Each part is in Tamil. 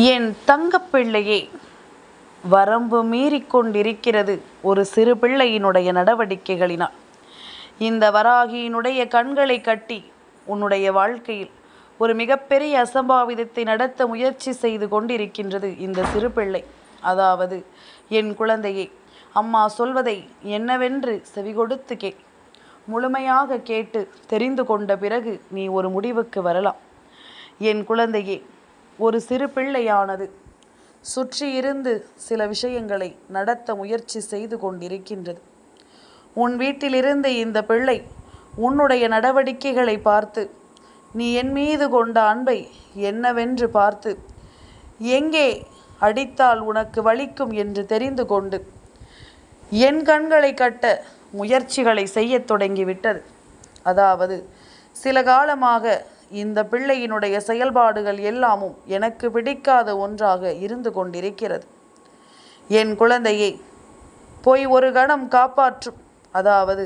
என் தங்கப்பிள்ளையே, வரம்பு மீறிக்கொண்டிருக்கிறது ஒரு சிறு பிள்ளையினுடைய நடவடிக்கைகளினால். இந்த வராகியினுடைய கண்களை கட்டி உன்னுடைய வாழ்க்கையில் ஒரு மிகப்பெரிய அசம்பாவிதத்தை நடத்த முயற்சி செய்து கொண்டிருக்கின்றது இந்த சிறு பிள்ளை. அதாவது என் குழந்தையே, அம்மா சொல்வதை என்னவென்று செவிகொடுத்து கே. முழுமையாக கேட்டு தெரிந்து கொண்ட பிறகு நீ ஒரு முடிவுக்கு வரலாம். என் குழந்தையே, ஒரு சிறு பிள்ளையானது சுற்றி இருந்து சில விஷயங்களை நடத்த முயற்சி செய்து கொண்டிருக்கின்றது. உன் வீட்டிலிருந்து இந்த பிள்ளை உன்னுடைய நடவடிக்கைகளை பார்த்து, நீ என் மீது கொண்ட அன்பை என்னவென்று பார்த்து, எங்கே அடித்தால் உனக்கு வலிக்கும் என்று தெரிந்து கொண்டு என் கண்களை கட்ட முயற்சிகளை செய்ய தொடங்கிவிட்டது. அதாவது சில காலமாக இந்த பிள்ளையினுடைய செயல்பாடுகள் எல்லாமும் எனக்கு பிடிக்காத ஒன்றாக இருந்து கொண்டிருக்கிறது. என் குழந்தையை, பொய் ஒரு கணம் காப்பாற்றும். அதாவது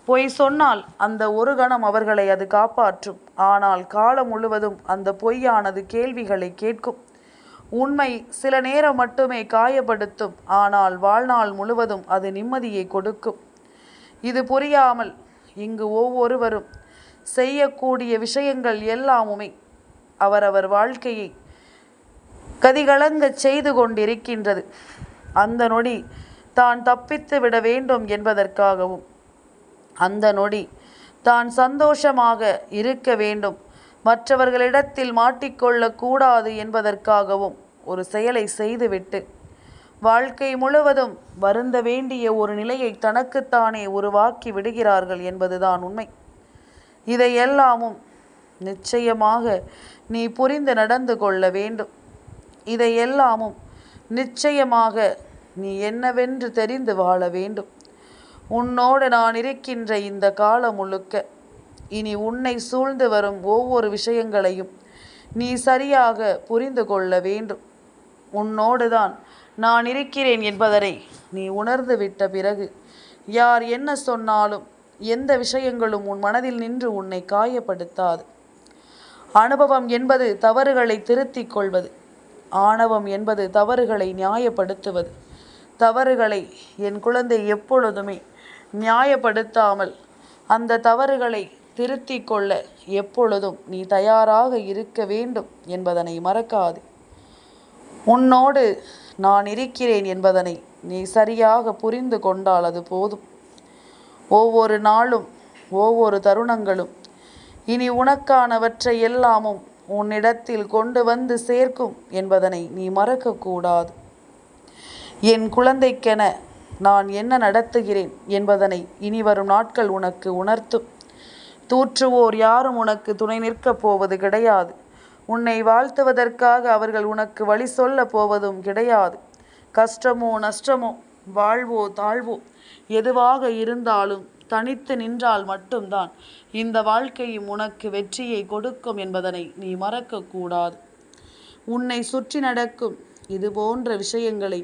பொய் சொன்னால் அந்த ஒரு கணம் அவர்களை அது காப்பாற்றும். ஆனால் காலம் முழுவதும் அந்த பொய்யானது கேள்விகளை கேட்கும். உண்மை சில நேரம் மட்டுமே காயப்படுத்தும், ஆனால் வாழ்நாள் முழுவதும் அது நிம்மதியை கொடுக்கும். இது புரியாமல் இங்கு ஒவ்வொருவரும் செய்யக்கூடிய விஷயங்கள் எல்லாமுமே அவரவர் வாழ்க்கையை கதிகலங்க செய்து கொண்டிருக்கின்றது. அந்த நொடி தான் தப்பித்து விட வேண்டும் என்பதற்காகவும், அந்த நொடி தான் சந்தோஷமாக இருக்க வேண்டும், மற்றவர்களிடத்தில் மாட்டிக்கொள்ளக்கூடாது என்பதற்காகவும் ஒரு செயலை செய்துவிட்டு வாழ்க்கை முழுவதும் வருந்த வேண்டிய ஒரு நிலையை தனக்குத்தானே உருவாக்கி விடுகிறார்கள் என்பதுதான் உண்மை. இதையெல்லாமும் நிச்சயமாக நீ புரிந்து நடந்து கொள்ள வேண்டும். இதையெல்லாமும் நிச்சயமாக நீ என்னவென்று தெரிந்து வாழ வேண்டும். உன்னோடு நான் இருக்கின்ற இந்த காலம் முழுக்க இனி உன்னை சூழ்ந்து வரும் ஒவ்வொரு விஷயங்களையும் நீ சரியாக புரிந்து கொள்ள வேண்டும். உன்னோடு தான் நான் இருக்கிறேன் என்பதனை நீ உணர்ந்து விட்ட பிறகு யார் என்ன சொன்னாலும் எந்த விஷயங்களும் உன் மனதில் நின்று உன்னை காயப்படுத்தாது. அனுபவம் என்பது தவறுகளை திருத்திக் கொள்வது. ஆணவம் என்பது தவறுகளை நியாயப்படுத்துவது. தவறுகளை என் குழந்தை எப்பொழுதுமே நியாயப்படுத்தாமல் அந்த தவறுகளை திருத்தி கொள்ள எப்பொழுதும் நீ தயாராக இருக்க வேண்டும் என்பதனை மறக்காது. உன்னோடு நான் இருக்கிறேன் என்பதனை நீ சரியாக புரிந்து கொண்டால் அது போதும். ஒவ்வொரு நாளும் ஒவ்வொரு தருணங்களும் இனி உனக்கானவற்றை எல்லாமும் உன்னிடத்தில் கொண்டு வந்து சேர்க்கும் என்பதனை நீ மறக்கக்கூடாது. என் குழந்தைக்கென நான் என்ன நடத்துகிறேன் என்பதனை இனி வரும் நாட்கள் உனக்கு உணர்த்தும். தூற்றுவோர் யாரும் உனக்கு துணை நிற்கப் போவது கிடையாது. உன்னை வாழ்த்துவதற்காக அவர்கள் உனக்கு வழி சொல்ல போவதும் கிடையாது. கஷ்டமோ நஷ்டமோ, வாழ்வோ தாழ்வோ, எதுவாக இருந்தாலும் தனித்து நின்றால் மட்டும்தான் இந்த வாழ்க்கையும் உனக்கு வெற்றியை கொடுக்கும் என்பதனை நீ மறக்கக்கூடாது. உன்னை சுற்றி நடக்கும் இது போன்ற விஷயங்களை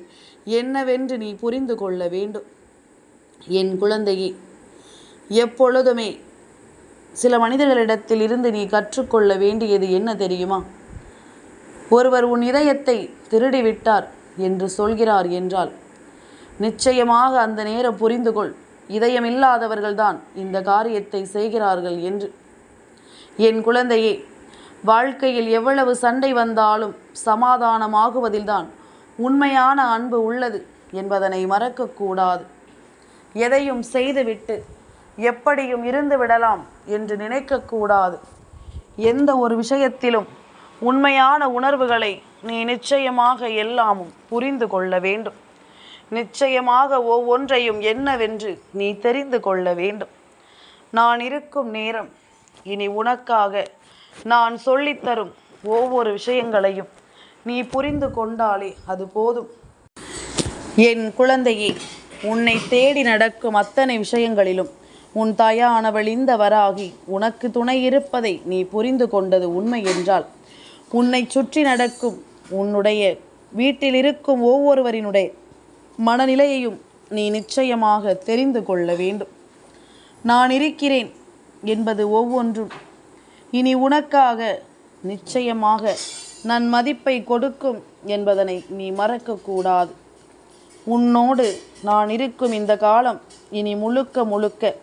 என்னவென்று நீ புரிந்து கொள்ள வேண்டும். என் குழந்தையே, எப்பொழுதுமே சில மனிதர்களிடத்தில் இருந்து நீ கற்றுக்கொள்ள வேண்டியது என்ன தெரியுமா? ஒருவர் உன் இதயத்தை திருடிவிட்டார் என்று சொல்கிறார் என்றால் நிச்சயமாக அந்த நேரம் புரிந்து கொள், இதயமில்லாதவர்கள்தான் இந்த காரியத்தை செய்கிறார்கள் என்று. என் குழந்தையே, வாழ்க்கையில் எவ்வளவு சண்டை வந்தாலும் சமாதானமாகுவதில்தான் உண்மையான அன்பு உள்ளது என்பதனை மறக்கக்கூடாது. எதையும் செய்துவிட்டு எப்படியும் இருந்து விடலாம் என்று நினைக்கக்கூடாது. எந்த ஒரு விஷயத்திலும் உண்மையான உணர்வுகளை நீ நிச்சயமாக எல்லாமும் புரிந்து கொள்ள வேண்டும். நிச்சயமாக ஒவ்வொன்றையும் என்னவென்று நீ தெரிந்து கொள்ள வேண்டும். நான் இருக்கும் நேரம் இனி உனக்காக நான் சொல்லித்தரும் ஒவ்வொரு விஷயங்களையும் நீ புரிந்து கொண்டாலே அது போதும். என் குழந்தையே, உன்னை தேடி நடக்கும் அத்தனை விஷயங்களிலும் உன் தாயானவள் இந்த வராகி உனக்கு துணை இருப்பதை நீ புரிந்து கொண்டது உண்மை என்றால், உன்னை சுற்றி நடக்கும் உன்னுடைய வீட்டில் இருக்கும் ஒவ்வொருவரினுடைய மனநிலையையும் நீ நிச்சயமாக தெரிந்து கொள்ள வேண்டும். நான் இருக்கிறேன் என்பது ஒவ்வொன்றும் இனி உனக்காக நிச்சயமாக நன்மதிப்பை கொடுக்கும் என்பதனை நீ மறக்கக்கூடாது. உன்னோடு நான் இருக்கும் இந்த காலம் இனி முழுக்க முழுக்க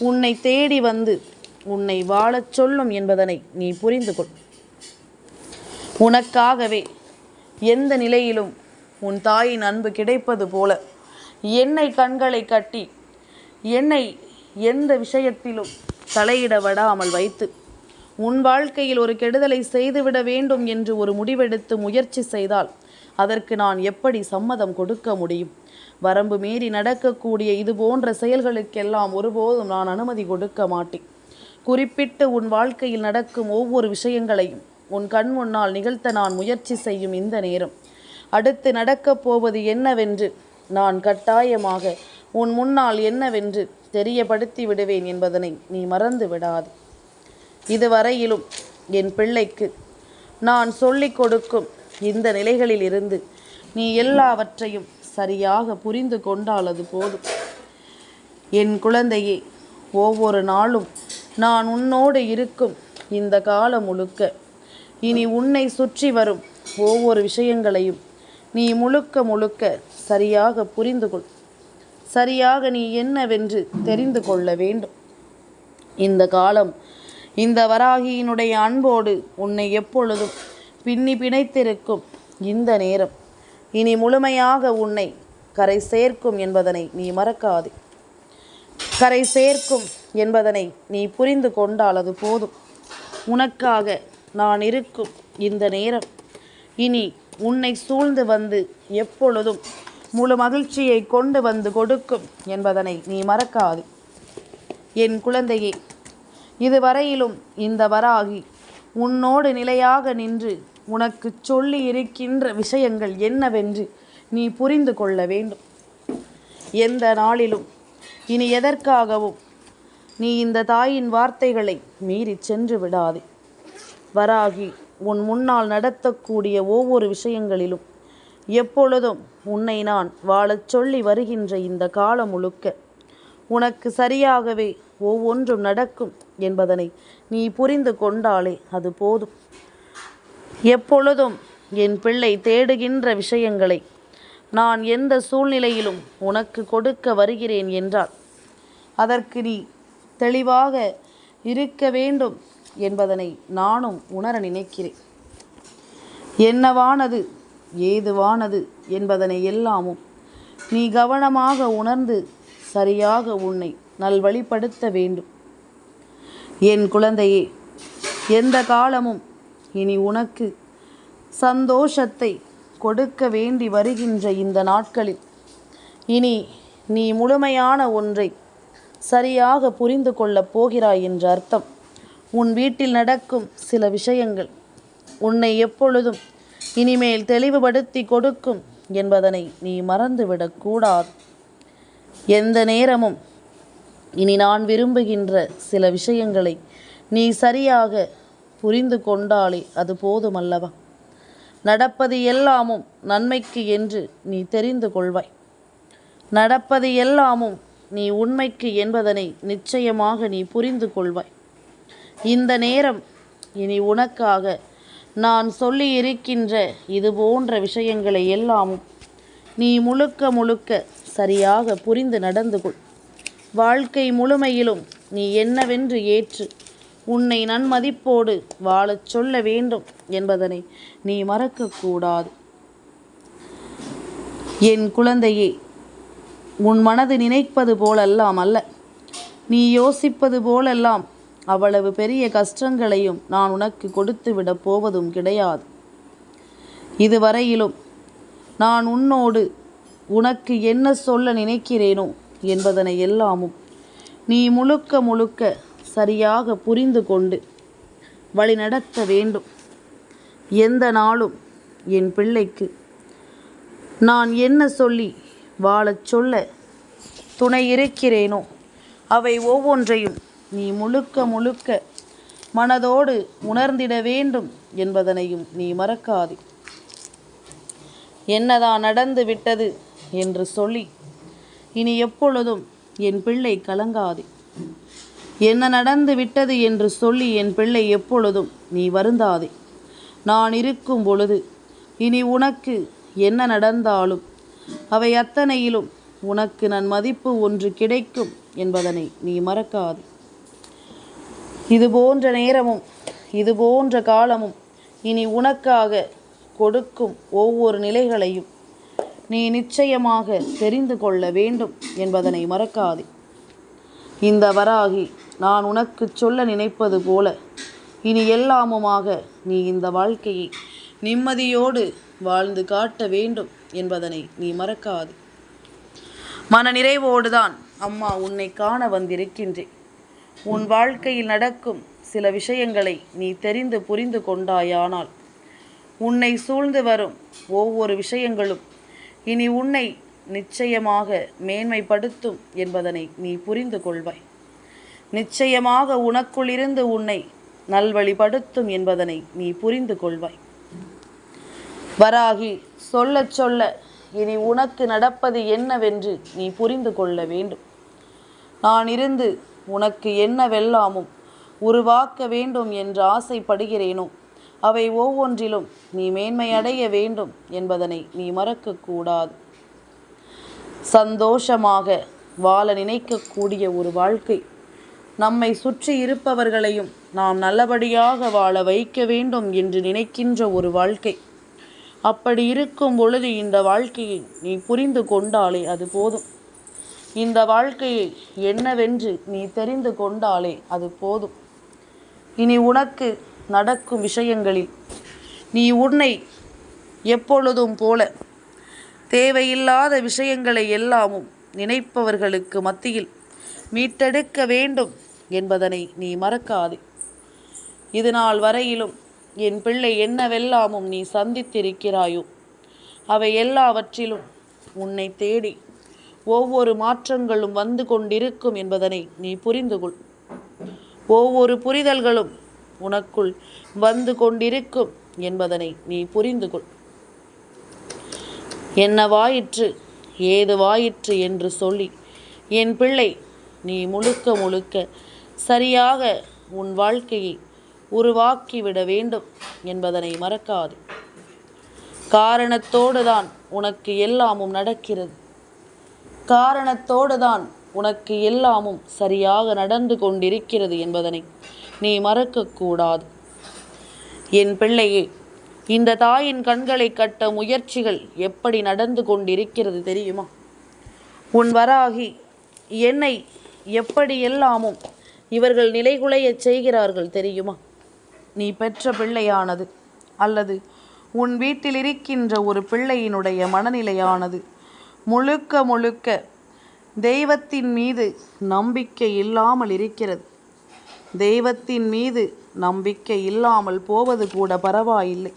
உன்னை தேடி வந்து உன்னை வாழச் சொல்லும் என்பதனை நீ புரிந்து கொள். உனக்காகவே எந்த நிலையிலும் உன் தாயின் அன்பு கிடைப்பது போல என்னை கண்களை கட்டி என்னை எந்த விஷயத்திலும் தலையிட விடாமல் வைத்து உன் வாழ்க்கையில் ஒரு கெடுதலை செய்துவிட வேண்டும் என்று ஒரு முடிவெடுத்து முயற்சி செய்தால் அதற்கு நான் எப்படி சம்மதம் கொடுக்க முடியும்? வரம்பு மீறி நடக்கக்கூடிய இது போன்ற செயல்களுக்கெல்லாம் ஒருபோதும் நான் அனுமதி கொடுக்க மாட்டேன். குறிப்பிட்டு உன் வாழ்க்கையில் நடக்கும் ஒவ்வொரு விஷயங்களையும் உன் கண் முன்னால் நிகழ்த்த நான் முயற்சி செய்யும் இந்த நேரம் அடுத்து நடக்கப் போவது என்னவென்று நான் கட்டாயமாக உன் முன்னால் என்னவென்று தெரியப்படுத்தி விடுவேன் என்பதனை நீ மறந்து விடாது. இதுவரையிலும் என் பிள்ளைக்கு நான் சொல்லிக் கொடுக்கும் இந்த நிலைகளில் இருந்து நீ எல்லாவற்றையும் சரியாக புரிந்து கொண்டால் அது போதும். என் குழந்தையே, ஒவ்வொரு நாளும் நான் உன்னோடு இருக்கும் இந்த காலம் முழுக்க இனி உன்னை சுற்றி வரும் ஒவ்வொரு விஷயங்களையும் நீ முழுக்க முழுக்க சரியாக புரிந்து கொள். சரியாக நீ என்னவென்று தெரிந்து கொள்ள வேண்டும். இந்த காலம் இந்த வராகியினுடைய அன்போடு உன்னை எப்பொழுதும் பின்னி பிணைத்திருக்கும் இந்த நேரம் இனி முழுமையாக உன்னை கரை சேர்க்கும் என்பதனை நீ மறக்காதே. கரை சேர்க்கும் என்பதனை நீ புரிந்து கொண்டால் அது போதும். உனக்காக நான் இருக்கும் இந்த நேரம் இனி உன்னை சூழ்ந்து வந்து எப்பொழுதும் முழு மகிழ்ச்சியை கொண்டு வந்து கொடுக்கும் என்பதனை நீ மறக்காதே. என் குழந்தையே, இதுவரையிலும் இந்த வராகி உன்னோடு நிலையாக நின்று உனக்கு சொல்லி இருக்கின்ற விஷயங்கள் என்னவென்று நீ புரிந்து கொள்ள வேண்டும். எந்த நாளிலும் இனி எதற்காகவும் நீ இந்த தாயின் வார்த்தைகளை மீறி சென்று விடாதே. வராகி உன் முன்னால் நடத்தக்கூடிய ஒவ்வொரு விஷயங்களிலும் எப்பொழுதும் உன்னை நான் வாழச் சொல்லி வருகின்ற இந்த காலம் முழுக்க உனக்கு சரியாகவே ஒவ்வொன்றும் நடக்கும் என்பதனை நீ புரிந்து கொண்டாலே அது போதும். எப்பொழுதும் என் பிள்ளை தேடுகின்ற விஷயங்களை நான் எந்த சூழ்நிலையிலும் உனக்கு கொடுக்க வருகிறேன் என்றால் அதற்கு நீ தெளிவாக இருக்க வேண்டும் என்பதனை நானும் உணர நினைக்கிறேன். என்னவானது ஏதுவானது என்பதனை எல்லாமும் நீ கவனமாக உணர்ந்து சரியாக உன்னை நல்வழிப்படுத்த வேண்டும். என் குழந்தையே, எந்த காலமும் இனி உனக்கு சந்தோஷத்தை கொடுக்க வேண்டி வருகின்ற இந்த நாட்களில் இனி நீ முழுமையான ஒன்றை சரியாக புரிந்து கொள்ளப் போகிறாய் என்ற அர்த்தம். உன் வீட்டில் நடக்கும் சில விஷயங்கள் உன்னை எப்பொழுதும் இனிமேல் தெளிவுபடுத்தி கொடுக்கும் என்பதனை நீ மறந்துவிடக்கூடாது. எந்த நேரமும் இனி நான் விரும்புகின்ற சில விஷயங்களை நீ சரியாக புரிந்து கொண்டாலே அது போதுமல்லவா? நடப்பது எல்லாமும் நன்மைக்கு என்று நீ தெரிந்து கொள்வாய். நடப்பது எல்லாமும் நீ உண்மைக்கு என்பதனை நிச்சயமாக நீ புரிந்து கொள்வாய். இந்த நேரம் இனி உனக்காக நான் சொல்லி இருக்கின்ற இது போன்ற விஷயங்களை எல்லாமும் நீ முழுக்க முழுக்க சரியாக புரிந்து நடந்து கொள். வாழ்க்கை முழுமையிலும் நீ என்னவென்று ஏற்று உன்னை நன்மதிப்போடு வாழச் சொல்ல வேண்டும் என்பதனை நீ மறக்கக்கூடாது. என் குழந்தையே, உன் மனது நினைப்பது போலெல்லாம் அல்ல, நீ யோசிப்பது போலெல்லாம் அவ்வளவு பெரிய கஷ்டங்களையும் நான் உனக்கு கொடுத்து விடப் போவதும் கிடையாது. இதுவரையிலும் நான் உன்னோடு உனக்கு என்ன சொல்ல நினைக்கிறேனோ என்பதனை எல்லாமும் நீ முழுக்க முழுக்க சரியாக புரிந்து கொண்டு வழிநடத்த வேண்டும். எந்த நாளும் என் பிள்ளைக்கு நான் என்ன சொல்லி வாழச் சொல்ல துணை இருக்கிறேனோ அவை ஒவ்வொன்றையும் நீ முழுக்க முழுக்க மனதோடு உணர்ந்திட வேண்டும் என்பதனையும் நீ மறக்காதே. என்னதான் நடந்து விட்டது என்று சொல்லி இனி எப்பொழுதும் என் பிள்ளை கலங்காதே. என்ன நடந்து விட்டது என்று சொல்லி என் பிள்ளை எப்பொழுதும் நீ வருந்தாதே. நான் இருக்கும் பொழுது இனி உனக்கு என்ன நடந்தாலும் அவை அத்தனையிலும் உனக்கு நன்மதிப்பு ஒன்று கிடைக்கும் என்பதனை நீ மறக்காது. இது போன்ற நேரமும் இது போன்ற காலமும் இனி உனக்காக கொடுக்கும் ஒவ்வொரு நிலைகளையும் நீ நிச்சயமாக தெரிந்து கொள்ள வேண்டும் என்பதனை மறக்காதே. இந்த வராகி நான் உனக்கு சொல்ல நினைப்பது போல இனி எல்லாமுமாக நீ இந்த வாழ்க்கையை நிம்மதியோடு வாழ்ந்து காட்ட வேண்டும் என்பதனை நீ மறக்காது. மன நிறைவோடுதான் அம்மா உன்னை காண வந்திருக்கின்றேன். உன் வாழ்க்கையில் நடக்கும் சில விஷயங்களை நீ தெரிந்து புரிந்து கொண்டாயானால் உன்னை சூழ்ந்து வரும் ஒவ்வொரு விஷயங்களும் இனி உன்னை நிச்சயமாக மேன்மைப்படுத்தும் என்பதனை நீ புரிந்து கொள்வாய். நிச்சயமாக உனக்குள்ளிருந்து உன்னை நல்வழிப்படுத்தும் என்பதனை நீ புரிந்து கொள்வாய். வராகி சொல்ல சொல்ல இனி உனக்கு நடப்பது என்னவென்று நீ புரிந்து கொள்ள வேண்டும். நான் இருந்து உனக்கு என்னவெல்லாமும் உருவாக்க வேண்டும் என்று ஆசைப்படுகிறேனோ அவை ஒவ்வொன்றிலும் நீ மேன்மையடைய வேண்டும் என்பதனை நீ மறக்கக்கூடாது. சந்தோஷமாக வாழ நினைக்கக்கூடிய ஒரு வாழ்க்கை, நம்மை சுற்றி இருப்பவர்களையும் நாம் நல்லபடியாக வாழ வைக்க வேண்டும் என்று நினைக்கின்ற ஒரு வாழ்க்கை. அப்படி இருக்கும் பொழுது இந்த வாழ்க்கையை நீ புரிந்து கொண்டாலே அது போதும். இந்த வாழ்க்கையை என்னவென்று நீ தெரிந்து கொண்டாலே அது போதும். இனி உனக்கு நடக்கும் விஷயங்களில் நீ உன்னை எப்பொழுதும் போல தேவையில்லாத விஷயங்களை எல்லாமும் நினைப்பவர்களுக்கு மத்தியில் மீட்டெடுக்க வேண்டும் என்பதனை நீ மறக்காதே. இது நாள் வரையிலும் என் பிள்ளை என்னவெல்லாமும் நீ சந்தித்திருக்கிறாயோ அவை எல்லாவற்றிலும் உன்னை தேடி ஒவ்வொரு மாற்றங்களும் வந்து கொண்டிருக்கும் என்பதனை நீ புரிந்து கொள். ஒவ்வொரு புரிதல்களும் உனக்குள் வந்து கொண்டிருக்கும் என்பதனை நீ புரிந்து கொள். என்னவாயிற்று ஏதுவாயிற்று என்று சொல்லி என் பிள்ளை நீ முழுக்க முழுக்க சரியாக உன் வாழ்க்கையை உருவாக்கிவிட வேண்டும் என்பதனை மறக்காது. காரணத்தோடு தான் உனக்கு எல்லாமும் நடக்கிறது. காரணத்தோடு தான் உனக்கு எல்லாமும் சரியாக நடந்து கொண்டிருக்கிறது என்பதனை நீ மறக்கக்கூடாது. என் பிள்ளையே, இந்த தாயின் கண்களை கட்ட முயற்சிகள் எப்படி நடந்து கொண்டிருக்கிறது தெரியுமா? உன் வராகி என்னை எப்படி எல்லாமும் இவர்கள் நிலைகுலையச் செய்கிறார்கள் தெரியுமா? நீ பெற்ற பிள்ளையானது அல்லது உன் வீட்டில் இருக்கின்ற ஒரு பிள்ளையினுடைய மனநிலையானது முழுக்க முழுக்க தெய்வத்தின் மீது நம்பிக்கை இல்லாமல் இருக்கிறது. தெய்வத்தின் மீது நம்பிக்கை இல்லாமல் போவது கூட பரவாயில்லை.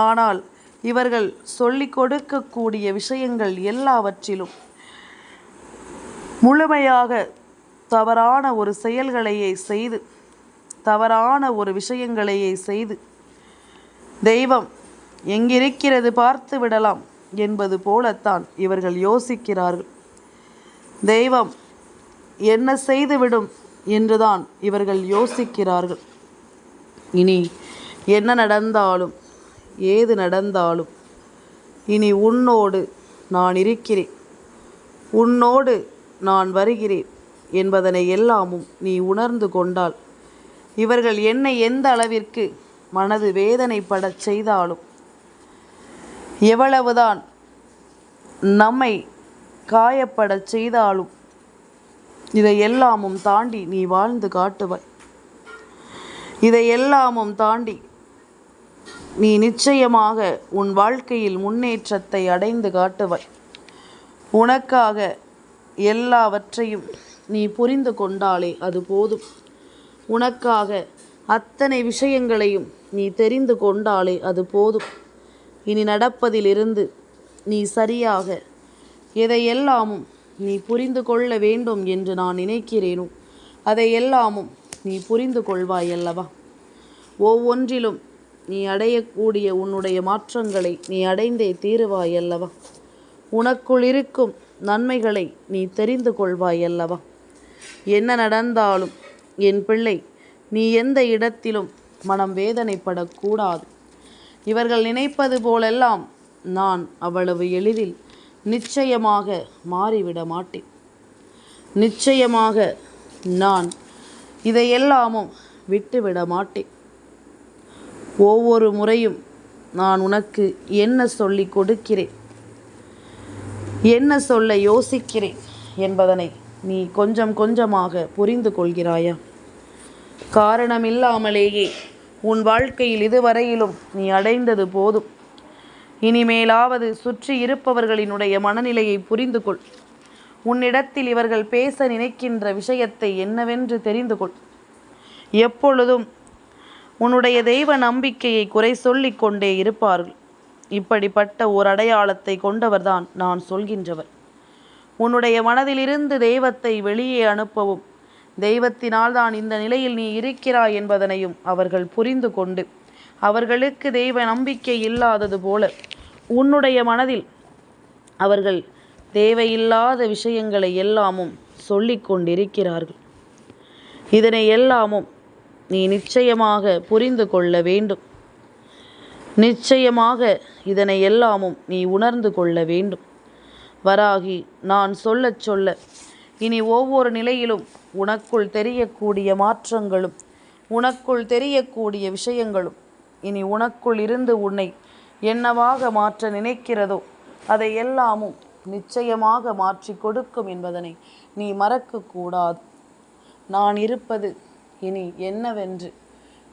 ஆனால் இவர்கள் சொல்லிக் கொடுக்கக்கூடிய விஷயங்கள் எல்லாவற்றிலும் முழுமையாக தவறான ஒரு செயல்களையே செய்து தவறான ஒரு விஷயங்களையே செய்து தெய்வம் எங்கிருக்கிறது பார்த்து விடலாம் என்பது போலத்தான் இவர்கள் யோசிக்கிறார்கள். தெய்வம் என்ன செய்துவிடும் என்றுதான் இவர்கள் யோசிக்கிறார்கள். இனி என்ன நடந்தாலும் ஏது நடந்தாலும் இனி உன்னோடு நான் இருக்கிறேன், உன்னோடு நான் வருகிறேன் என்பதனை எல்லாமும் நீ உணர்ந்து கொண்டால் இவர்கள் என்னை எந்த அளவிற்கு மனது வேதனைப்படச் செய்தாலும் எவ்வளவுதான் நம்மை காயப்படச் செய்தாலும் இதையெல்லாமும் தாண்டி நீ வாழ்ந்து காட்டுவாய். இதையெல்லாமும் தாண்டி நீ நிச்சயமாக உன் வாழ்க்கையில் முன்னேற்றத்தை அடைந்து காட்டுவாய். உனக்காக எல்லாவற்றையும் நீ புரிந்து கொண்டாலே அது போதும். உனக்காக அத்தனை விஷயங்களையும் நீ தெரிந்து கொண்டாலே அது போதும். இனி நடப்பதிலிருந்து நீ சரியாக எதையெல்லாமும் நீ புரிந்து கொள்ள வேண்டும் என்று நான் நினைக்கிறேனோ அதையெல்லாமும் நீ புரிந்து கொள்வாய் அல்லவா? ஒவ்வொன்றிலும் நீ அடையக்கூடிய உன்னுடைய மாற்றங்களை நீ அடைந்தே தீருவாய் அல்லவா? உனக்குள் இருக்கும் நன்மைகளை நீ தெரிந்து கொள்வாய் அல்லவா? என்ன நடந்தாலும் என் பிள்ளை, நீ எந்த இடத்திலும் மனம் வேதனைப்படக்கூடாது. இவர்கள் நினைப்பது போலெல்லாம் நான் அவ்வளவு எளிதில் நிச்சயமாக மாறிவிட மாட்டேன். நிச்சயமாக நான் இதையெல்லாமும் விட்டுவிட மாட்டேன். ஒவ்வொரு முறையும் நான் உனக்கு என்ன சொல்லி கொடுக்கிறேன், என்ன சொல்ல யோசிக்கிறேன் என்பதனை நீ கொஞ்சம் கொஞ்சமாக புரிந்து கொள்கிறாயா? காரணமில்லாமலேயே உன் வாழ்க்கையில் இதுவரையிலும் நீ அடைந்தது போதும். இனிமேலாவது சுற்றி இருப்பவர்களினுடைய மனநிலையை புரிந்து கொள். உன்னிடத்தில் இவர்கள் பேச நினைக்கின்ற விஷயத்தை என்னவென்று தெரிந்து கொள். எப்பொழுதும் உன்னுடைய தெய்வ நம்பிக்கையை குறை சொல்லிக் கொண்டே இருப்பார்கள். இப்படிப்பட்ட ஓர் அடையாளத்தை கொண்டவர்தான் நான் சொல்கின்றவர். உன்னுடைய மனதிலிருந்து தெய்வத்தை வெளியே அனுப்பவும், தெய்வத்தினால் தான் இந்த நிலையில் நீ இருக்கிறாய் என்பதனையும் அவர்கள் புரிந்து கொண்டு, அவர்களுக்கு தெய்வ நம்பிக்கை இல்லாதது போல உன்னுடைய மனதில் அவர்கள் தேவையில்லாத விஷயங்களை எல்லாமும் சொல்லிக் கொண்டிருக்கிறார்கள். இதனை எல்லாமும் நீ நிச்சயமாக புரிந்து கொள்ள வேண்டும். நிச்சயமாக இதனை எல்லாமும் நீ உணர்ந்து கொள்ள வேண்டும். வராகி, நான் சொல்லச் சொல்ல இனி ஒவ்வொரு நிலையிலும் உனக்குள் தெரியக்கூடிய மாற்றங்களும், உனக்குள் தெரியக்கூடிய விஷயங்களும், இனி உனக்குள் இருந்து உன்னை என்னவாக மாற்ற நினைக்கிறதோ அதை எல்லாமும் நிச்சயமாக மாற்றி கொடுக்கும் என்பதனை நீ மறக்கக்கூடாது. நான் இருப்பது இனி என்னவென்று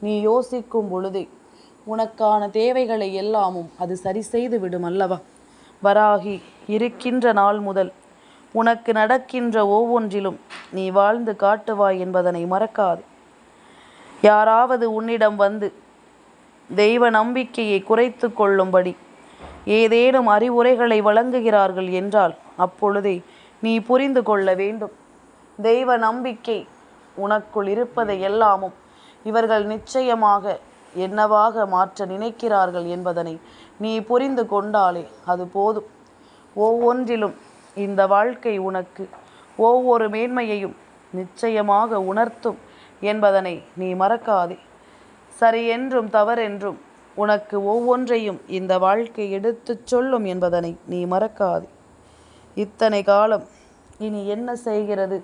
நீ யோசிக்கும் பொழுதே உனக்கான தேவைகளை எல்லாமும் அது சரி செய்து விடும் அல்லவா? வராகி, இருக்கின்ற நாள் முதல் உனக்கு நடக்கின்ற ஒவ்வொன்றிலும் நீ வாழ்ந்து காட்டுவாய் என்பதனை மறக்காது. யாராவது உன்னிடம் வந்து தெய்வ நம்பிக்கையை குறைத்து கொள்ளும்படி ஏதேனும் அறிவுரைகளை வழங்குகிறார்கள் என்றால் அப்பொழுதே நீ புரிந்து கொள்ள வேண்டும். தெய்வ நம்பிக்கை உனக்குள் இருப்பதை எல்லாமும் இவர்கள் நிச்சயமாக என்னவாக மாற்ற நினைக்கிறார்கள் என்பதனை நீ புரிந்து கொண்டாலே அது போதும். ஒவ்வொன்றிலும் இந்த வாழ்க்கை உனக்கு ஒவ்வொரு மேன்மையையும் நிச்சயமாக உணர்த்தும் என்பதனை நீ மறக்காதே. சரியென்றும் தவறென்றும் உனக்கு ஒவ்வொன்றையும் இந்த வாழ்க்கை எடுத்துச் சொல்லும் என்பதனை நீ மறக்காதே. இத்தனை காலம் இனி என்ன செய்கிறது,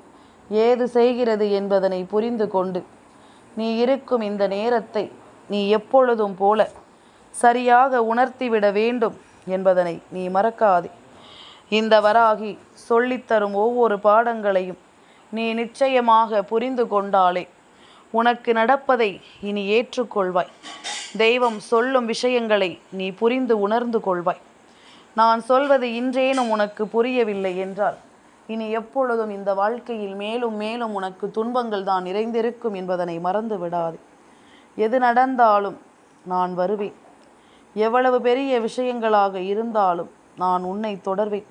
ஏது செய்கிறது என்பதனை புரிந்து கொண்டு நீ இருக்கும் இந்த நேரத்தை நீ எப்பொழுதும் போல சரியாக உணர்த்திவிட வேண்டும் என்பதனை நீ மறக்காதே. இந்த வராகி சொல்லித்தரும் ஒவ்வொரு பாடங்களையும் நீ நிச்சயமாக புரிந்து கொண்டாலே உனக்கு நடப்பதை இனி ஏற்றுக்கொள்வாய். தெய்வம் சொல்லும் விஷயங்களை நீ புரிந்து உணர்ந்து கொள்வாய். நான் சொல்வது இன்றேனும் உனக்கு புரியவில்லை என்றால் இனி எப்பொழுதும் இந்த வாழ்க்கையில் மேலும் மேலும் உனக்கு துன்பங்கள் தான் நிறைந்திருக்கும் என்பதனை மறந்து விடாது. எது நடந்தாலும் நான் வருவேன். எவ்வளவு பெரிய விஷயங்களாக இருந்தாலும் நான் உன்னை தொடர்வேன்.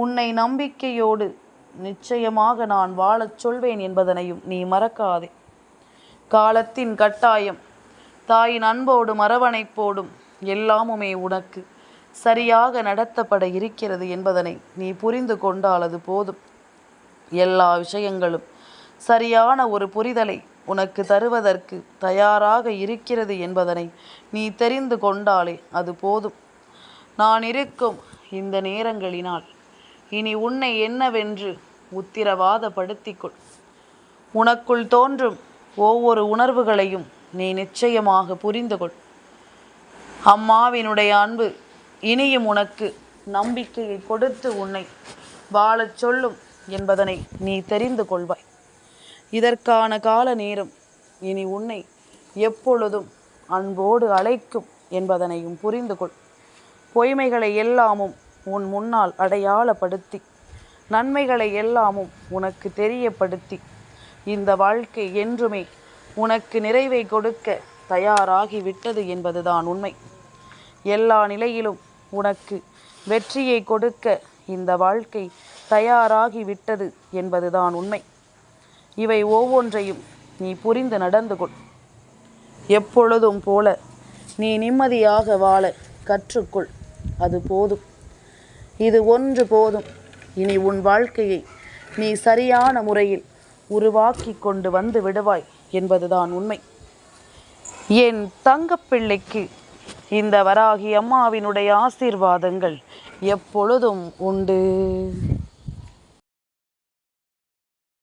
உன்னை நம்பிக்கையோடு நிச்சயமாக நான் வாழச் சொல்வேன் என்பதனையும் நீ மறக்காதே. காலத்தின் கட்டாயம், தாயின் அன்போடும் அரவணைப்போடும் எல்லாமுமே உனக்கு சரியாக நடத்தப்பட இருக்கிறது என்பதனை நீ புரிந்து கொண்டால் அது போதும். எல்லா விஷயங்களும் சரியான ஒரு புரிதலை உனக்கு தருவதற்கு தயாராக இருக்கிறது என்பதனை நீ தெரிந்து கொண்டாலே அது போதும். நான் இருக்கும் இந்த நேரங்களினால் இனி உன்னை என்னவென்று உத்திரவாதப்படுத்திக்கொள். உனக்குள் தோன்றும் ஒவ்வொரு உணர்வுகளையும் நீ நிச்சயமாக புரிந்து கொள். அம்மாவினுடைய அன்பு இனியும் உனக்கு நம்பிக்கையை கொடுத்து உன்னை வாழச் சொல்லும் என்பதனை நீ தெரிந்து கொள்வாய். இதற்கான கால நேரம் இனி உன்னை எப்பொழுதும் அன்போடு அழைக்கும் என்பதனையும் புரிந்து கொள். பொய்மைகளை எல்லாமும் உன் முன்னால் அடையாளப்படுத்தி, நன்மைகளை எல்லாமும் உனக்கு தெரியப்படுத்தி, இந்த வாழ்க்கை என்றுமே உனக்கு நிறைவை கொடுக்க தயாராகிவிட்டது என்பதுதான் உண்மை. எல்லா நிலையிலும் உனக்கு வெற்றியை கொடுக்க இந்த வாழ்க்கை தயாராகிவிட்டது என்பதுதான் உண்மை. இவை ஒவ்வொன்றையும் நீ புரிந்து நடந்து கொள். எப்பொழுதும் போல நீ நிம்மதியாக வாழ கற்றுக்கொள். அது போதும். இது ஒன்று போதும். இனி உன் வாழ்க்கையை நீ சரியான முறையில் உருவாக்கி கொண்டு வந்து விடுவாய் என்பதுதான் உண்மை. என் தங்கப்பிள்ளைக்கு இந்த வராகி அம்மாவினுடைய ஆசீர்வாதங்கள் எப்பொழுதும் உண்டு.